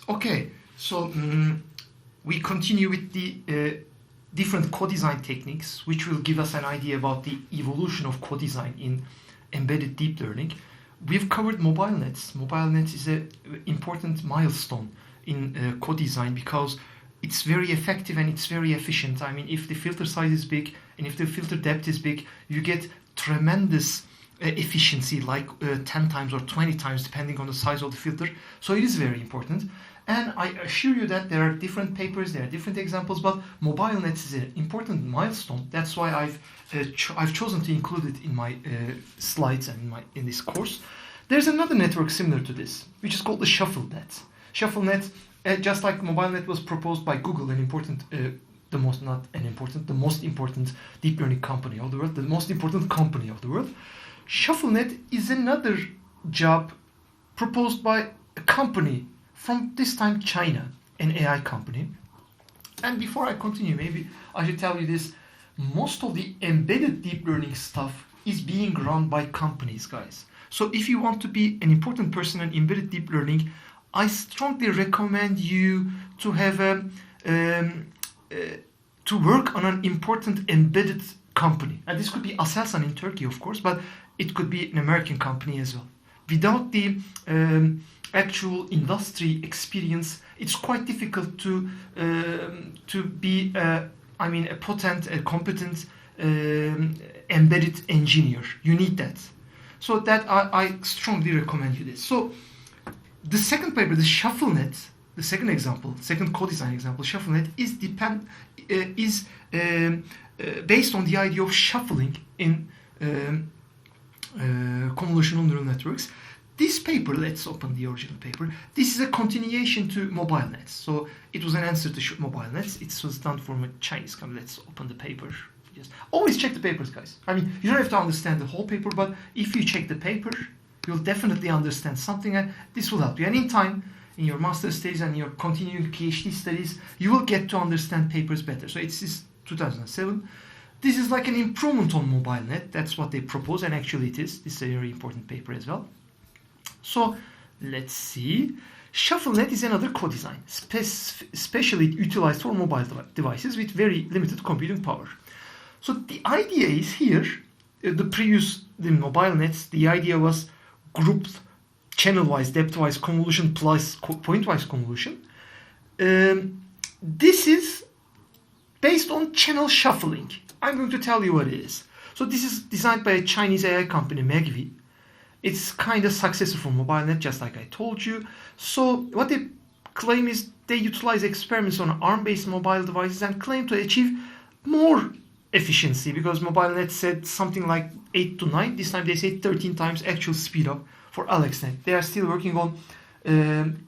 Okay, so we continue with the different co-design techniques, which will give us an idea about the evolution of co-design in embedded deep learning. We've covered MobileNets. MobileNets is an important milestone in co-design because it's very effective and it's very efficient. I mean, if the filter size is big and if the filter depth is big, you get tremendous efficiency, like 10 times or 20 times, depending on the size of the filter. So it is very important. And I assure you that there are different papers, there are different examples, but MobileNets is an important milestone. That's why I've chosen to include it in my slides and in this course. There's another network similar to this, which is called the ShuffleNet. ShuffleNet, just like MobileNet was proposed by Google, the most important deep learning company of the world, the most important company of the world. ShuffleNet is another job proposed by a company from this time China, an AI company. And before I continue, maybe I should tell you this. Most of the embedded deep learning stuff is being run by companies, guys. So if you want to be an important person in embedded deep learning, I strongly recommend you to have to work on an important embedded company. And this could be Aselsan in Turkey, of course, but it could be an American company as well. Without the actual industry experience, it's quite difficult to be a competent embedded engineer. You need that. So that I strongly recommend you this. So the second paper, the ShuffleNet, the second example, second co-design example, ShuffleNet is based on the idea of shuffling in convolutional neural networks. This paper, let's open the original paper. This is a continuation to MobileNets. So it was an answer to MobileNets. It was done from a Chinese company. Let's open the paper. Just always check the papers, guys. I mean, you don't have to understand the whole paper, but if you check the paper, you'll definitely understand something, and this will help you. And in time, in your master's studies and your continuing PhD studies, you will get to understand papers better. So it's 2007. This is like an improvement on MobileNet. That's what they propose, and actually it is. This is a very important paper as well. So let's see. ShuffleNet is another co-design, specially utilized for mobile devices with very limited computing power. So the idea is here, the MobileNets, the idea was grouped channel-wise, depth-wise convolution plus point-wise convolution. This is based on channel shuffling. I'm going to tell you what it is. So this is designed by a Chinese AI company, Megvii. It's kind of successful for MobileNet, just like I told you. So what they claim is they utilize experiments on ARM-based mobile devices and claim to achieve more efficiency, because MobileNet said something like 8 to 9. This time they say 13 times actual speed up for AlexNet. They are still working on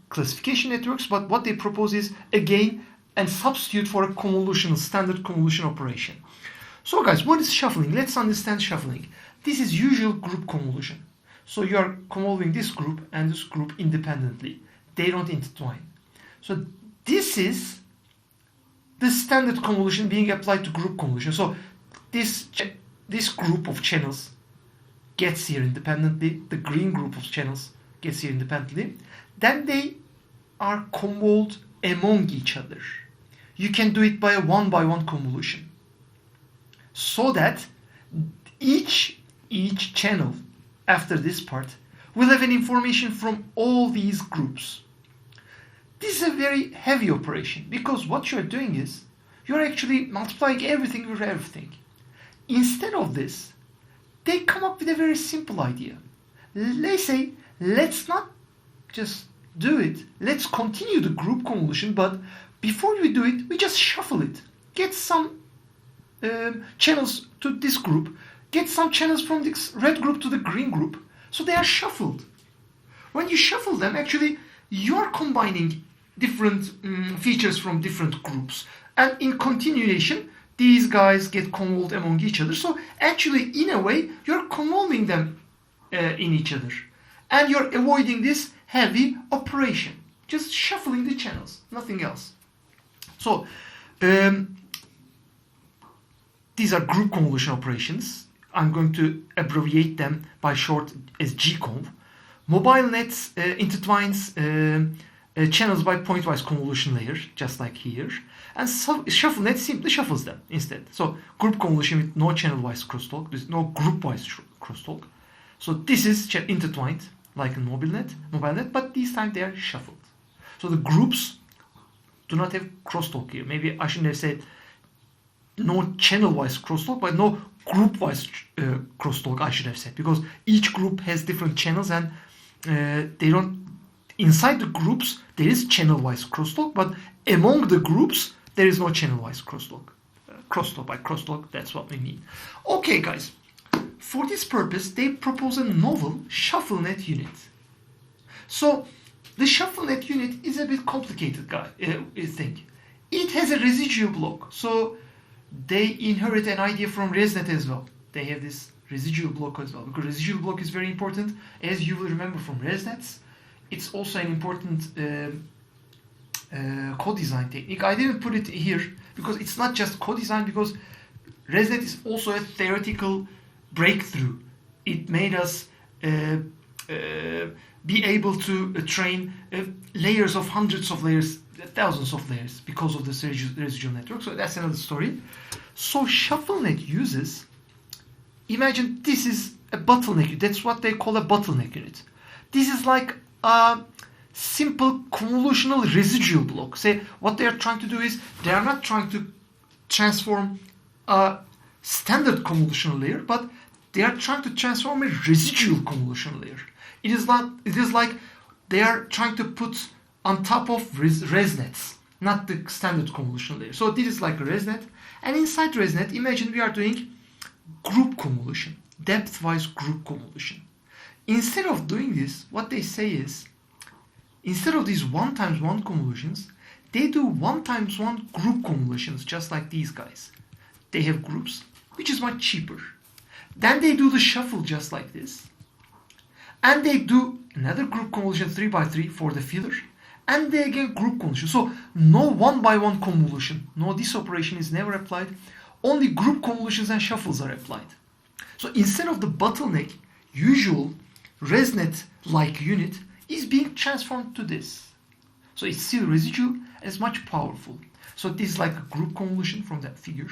classification networks, but what they propose is, again, and substitute for a standard convolution operation. So guys, what is shuffling? Let's understand shuffling. This is usual group convolution. So you are convolving this group and this group independently. They don't intertwine. So this is the standard convolution being applied to group convolution. So this group of channels gets here independently. The green group of channels gets here independently. Then they are convolved among each other. You can do it by a one-by-one convolution, so that each channel after this part will have an information from all these groups. This is a very heavy operation, because what you're doing is you're actually multiplying everything with everything. Instead of this, they come up with a very simple idea. They say, let's not just do it, let's continue the group convolution, but before we do it, we just shuffle it. Get some channels to this group, get some channels from this red group to the green group, so they are shuffled. When you shuffle them, actually, you're combining different features from different groups, and in continuation, these guys get convolved among each other. So actually, in a way, you're convolving them in each other, and you're avoiding this heavy operation, just shuffling the channels, nothing else. So these are group convolution operations. I'm going to abbreviate them by short as GConv. MobileNets intertwines channels by pointwise convolution layer, just like here. And ShuffleNet simply shuffles them instead. So group convolution with no channel-wise crosstalk. There's no group-wise crosstalk. So this is intertwined like in MobileNet, but this time they are shuffled. So the groups do not have crosstalk here. Maybe I shouldn't have said no channel-wise crosstalk, but no group-wise crosstalk, I should have said, because each group has different channels and they don't. Inside the groups there is channel-wise crosstalk, but among the groups there is no channel-wise crosstalk. Crosstalk by crosstalk, that's what we mean. Okay, guys. For this purpose, they propose a novel ShuffleNet unit. So the ShuffleNet unit is a bit complicated, thing. It has a residual block, so they inherit an idea from ResNet as well. They have this residual block as well, because residual block is very important, as you will remember from ResNets. It's also an important co-design technique. I didn't put it here because it's not just co-design, because ResNet is also a theoretical breakthrough. It made us be able to train layers of hundreds of layers, thousands of layers, because of this residual network. So that's another story. So ShuffleNet uses, imagine this is a bottleneck unit. That's what they call a bottleneck unit. This is like a simple convolutional residual block. Say what they are trying to do is they are not trying to transform a standard convolutional layer, but they are trying to transform a residual convolutional layer. It is like they are trying to put on top of ResNets, not the standard convolutional layer. So this is like a ResNet, and inside ResNet, imagine we are doing group convolution, depth-wise group convolution. Instead of doing this, what they say is, instead of these 1 times 1 convolutions, they do 1 times 1 group convolutions, just like these guys. They have groups, which is much cheaper. Then they do the shuffle just like this. And they do another group convolution 3 by 3 for the filler. And they again group convolution. So no 1 by 1 convolution. No, this operation is never applied. Only group convolutions and shuffles are applied. So instead of the bottleneck, usual ResNet-like unit is being transformed to this. So it's still residual and it's much powerful. So this is like a group convolution from that figure.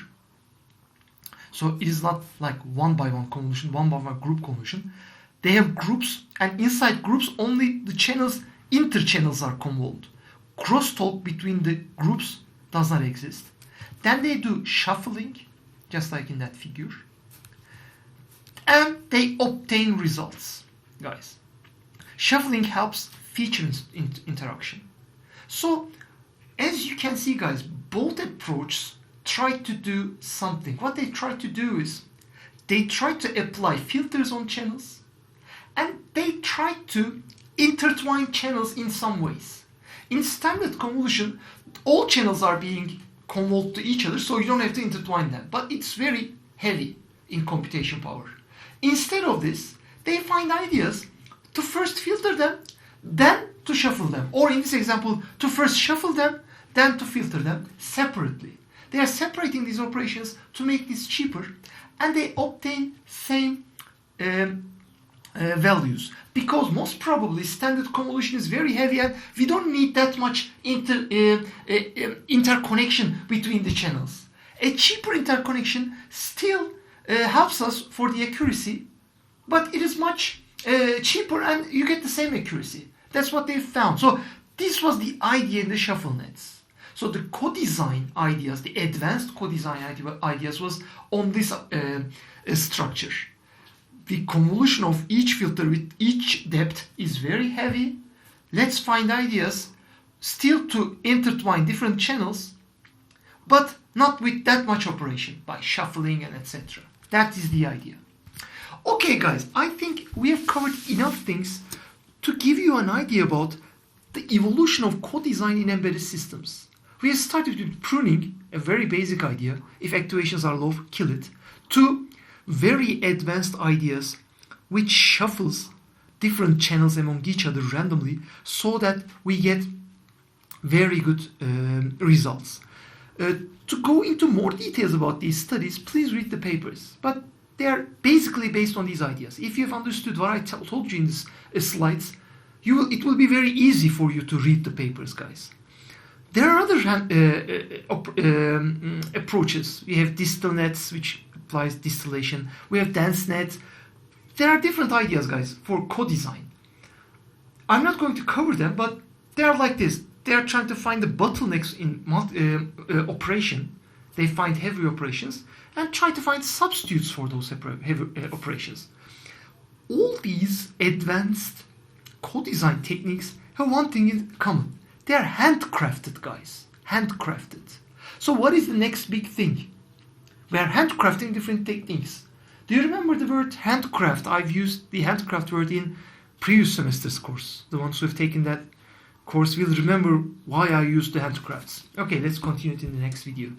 So it is not like 1 by 1 convolution, 1 by 1 group convolution. They have groups, and inside groups only the channels, interchannels are convolved. Crosstalk between the groups does not exist. Then they do shuffling, just like in that figure. And they obtain results, guys. Shuffling helps feature interaction. So, as you can see, guys, both approaches try to do something. What they try to do is, they try to apply filters on channels, and they try to intertwine channels in some ways. In standard convolution, all channels are being convolved to each other, so you don't have to intertwine them. But it's very heavy in computation power. Instead of this, they find ideas to first filter them, then to shuffle them. Or in this example, to first shuffle them, then to filter them separately. They are separating these operations to make this cheaper, and they obtain same values. Because most probably standard convolution is very heavy and we don't need that much interconnection between the channels. A cheaper interconnection still helps us for the accuracy, but it is much cheaper and you get the same accuracy. That's what they found. So this was the idea in the ShuffleNets. So the co-design ideas, the advanced co-design ideas was on this structure. The convolution of each filter with each depth is very heavy. Let's find ideas still to intertwine different channels, but not with that much operation, by shuffling and etc. That is the idea. Okay, guys, I think we have covered enough things to give you an idea about the evolution of co-design in embedded systems. We have started with pruning, a very basic idea, if activations are low, kill it, to very advanced ideas which shuffles different channels among each other randomly so that we get very good results. To go into more details about these studies, please read the papers, but they are basically based on these ideas. If you have understood what I told you in these slides, it will be very easy for you to read the papers, guys. There are other approaches. We have DistillNets, which applies distillation. We have DenseNet. There are different ideas, guys, for co-design. I'm not going to cover them, but they are like this. They are trying to find the bottlenecks in operation. They find heavy operations and try to find substitutes for those heavy operations. All these advanced co-design techniques have one thing in common. They are handcrafted, guys. Handcrafted. So what is the next big thing? We are handcrafting different techniques. Do you remember the word handcraft? I've used the handcraft word in previous semester's course. The ones who have taken that course will remember why I used the handcrafts. Okay, let's continue it in the next video.